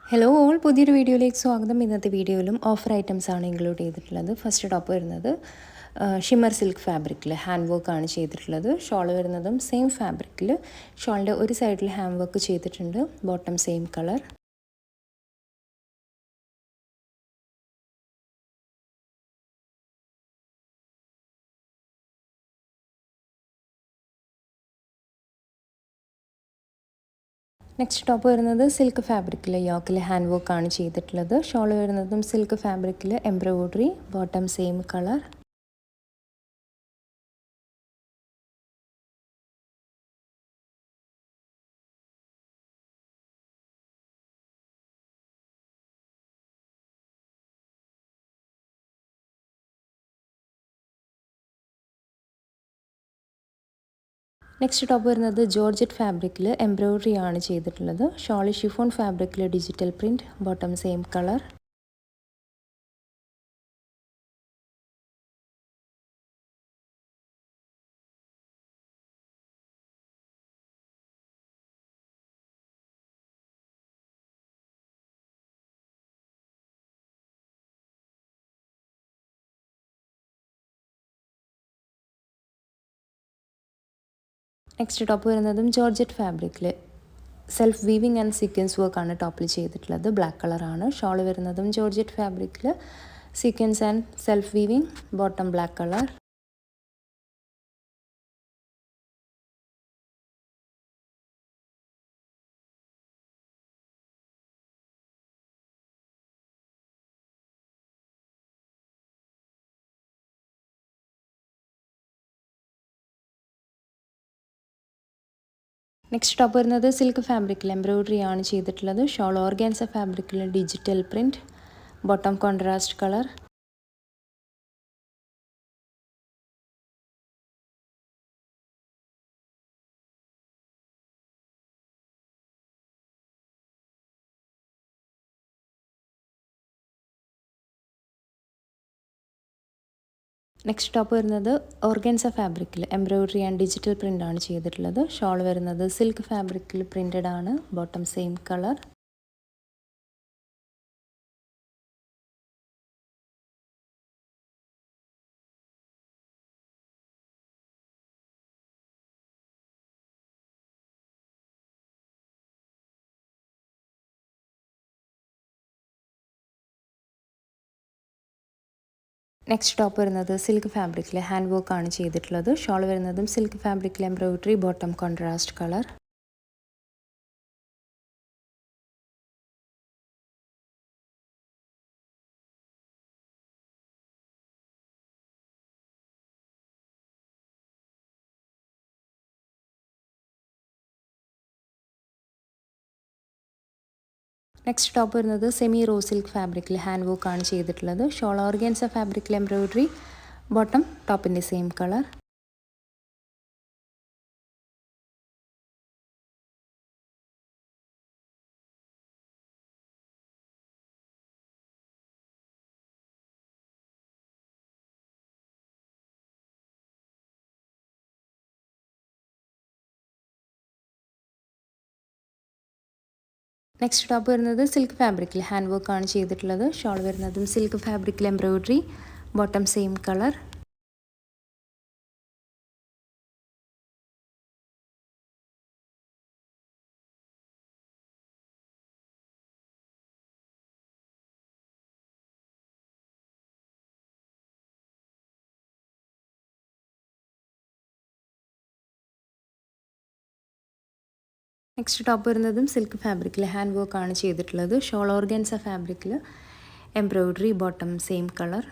Hello all പുതിയൊരു വീഡിയോയിലേക്ക് സ്വാഗതം. ഇന്നത്തെ വീഡിയോയിലും ഓഫർ ഐറ്റംസ് ആണ് ഇൻക്ലൂഡ് ചെയ്തിട്ടുള്ളത്. ഫസ്റ്റ് ടോപ്പ് വരുന്നത് ഷിമ്മർ സിൽക്ക് ഫാബ്രിക്കിൽ ഹാൻഡ് വർക്ക് ആണ് ചെയ്തിട്ടുള്ളത്. ഷോൾ വരുന്നതും സെയിം ഫാബ്രിക്കിൽ ഷോളിൻ്റെ ഒരു സൈഡിൽ ഹാൻഡ് വർക്ക് ചെയ്തിട്ടുണ്ട്. Bottom same colour. Next top വരുന്നത് സിൽക്ക് ഫാബ്രിക്കിൽ യോക്കിൽ ഹാൻഡ് വർക്ക് ആണ് ചെയ്തിട്ടുള്ളത്. ഷോൾ വരുന്നതും സിൽക്ക് ഫാബ്രിക്കിൽ embroidery, bottom same colour. Next top വരുന്നത് ജോർജറ്റ് ഫാബ്രിക്കിൽ എംബ്രോയിഡറി ആണ് ചെയ്തിട്ടുള്ളത്. ഷോൾ ഷിഫോൺ ഫാബ്രിക്കിൽ digital print, bottom same colour. Next top വരുന്നതും ജോർജറ്റ് ഫാബ്രിക്കിൽ self weaving and sequence work ആണ് ടോപ്പിൽ ചെയ്തിട്ടുള്ളത്. ബ്ലാക്ക് കളറാണ്. ഷോൾ വരുന്നതും ജോർജറ്റ് ഫാബ്രിക്കിൽ sequence and self weaving, bottom black colour. Next top വരുന്നത് സിൽക്ക് ഫാബ്രിക്കിൽ എംബ്രോയിഡറി ആണ് ചെയ്തിട്ടുള്ളത്. ഷോൾ ഓർഗാൻസ ഫാബ്രിക്കിൽ digital print, bottom contrast colour. Next top വരുന്നത് ഓർഗാൻസ ഫാബ്രിക്കിൽ എംബ്രോയിഡറി ആൻഡ് ഡിജിറ്റൽ പ്രിൻ്റ് ആണ് ചെയ്തിട്ടുള്ളത്. ഷോൾ വരുന്നത് സിൽക്ക് ഫാബ്രിക്കിൽ പ്രിൻറ്റഡ് ആണ്, bottom same colour. Next top വരുന്നത് സിൽക്ക് ഫാബ്രിക്കിൽ ഹാൻഡ് വർക്ക് ആണ് ചെയ്തിട്ടുള്ളത്. ഷോൾ വരുന്നതും സിൽക്ക് ഫാബ്രിക്കിൽ embroidery, bottom contrast colour. Next top വരുന്നത് സെമി റോ സിൽക്ക് ഫാബ്രിക്കിൽ ഹാൻഡ് വർക്ക് ആണ് ചെയ്തിട്ടുള്ളത്. ഷോൾ ഓർഗാൻസ ഫാബ്രിക്കിൽ എംബ്രോയിഡറി, ബോട്ടം ടോപ്പിൻ്റെ സെയിം കളർ. നെക്സ്റ്റ് ടോപ്പ് വരുന്നത് സിൽക്ക് ഫാബ്രിക്കിൽ ഹാൻഡ് വർക്ക് ആണ് ചെയ്തിട്ടുള്ളത്. ഷോൾ വരുന്നതും സിൽക്ക് ഫാബ്രിക്കിൽ embroidery, bottom same colour. Next top വരുന്നതും സിൽക്ക് ഫാബ്രിക്കിൽ ഹാൻഡ് വർക്ക് ആണ് ചെയ്തിട്ടുള്ളത്. ഷോൾ ഓർഗാൻസ ഫാബ്രിക്കിൽ embroidery, bottom same colour.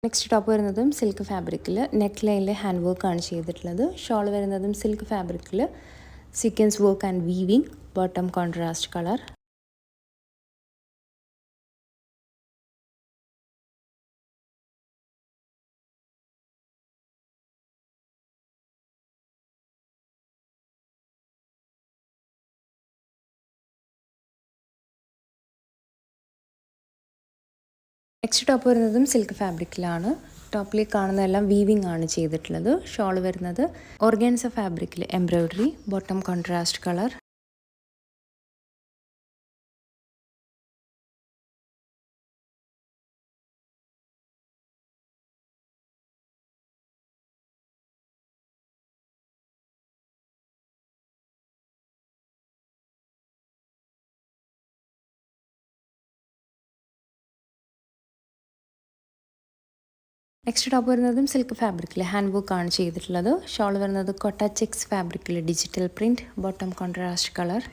Next top വരുന്നതും സിൽക്ക് ഫാബ്രിക്കിൽ നെക്ക് ലൈനിൽ ഹാൻഡ് വർക്ക് ആണ് ചെയ്തിട്ടുള്ളത്. ഷോൾ വരുന്നതും സിൽക്ക് ഫാബ്രിക്കിൽ sequence work and weaving, bottom contrast colour. Next top വരുന്നതും സിൽക്ക് ഫാബ്രിക്കിലാണ്. ടോപ്പിൽ കാണുന്നതെല്ലാം വീവിംഗ് ആണ് ചെയ്തിട്ടുള്ളത്. ഷോൾ വരുന്നത് ഓർഗാൻസ ഫാബ്രിക്കിൽ embroidery, bottom contrast colour. Next top വരുന്നതും സിൽക്ക് ഫാബ്രിക്കിൽ ഹാൻഡ് വർക്ക് ആണ് ചെയ്തിട്ടുള്ളത്. ഷോൾ വരുന്നത് കൊട്ട ചെക്സ് ഫാബ്രിക്കിൽ digital print, bottom contrast colour.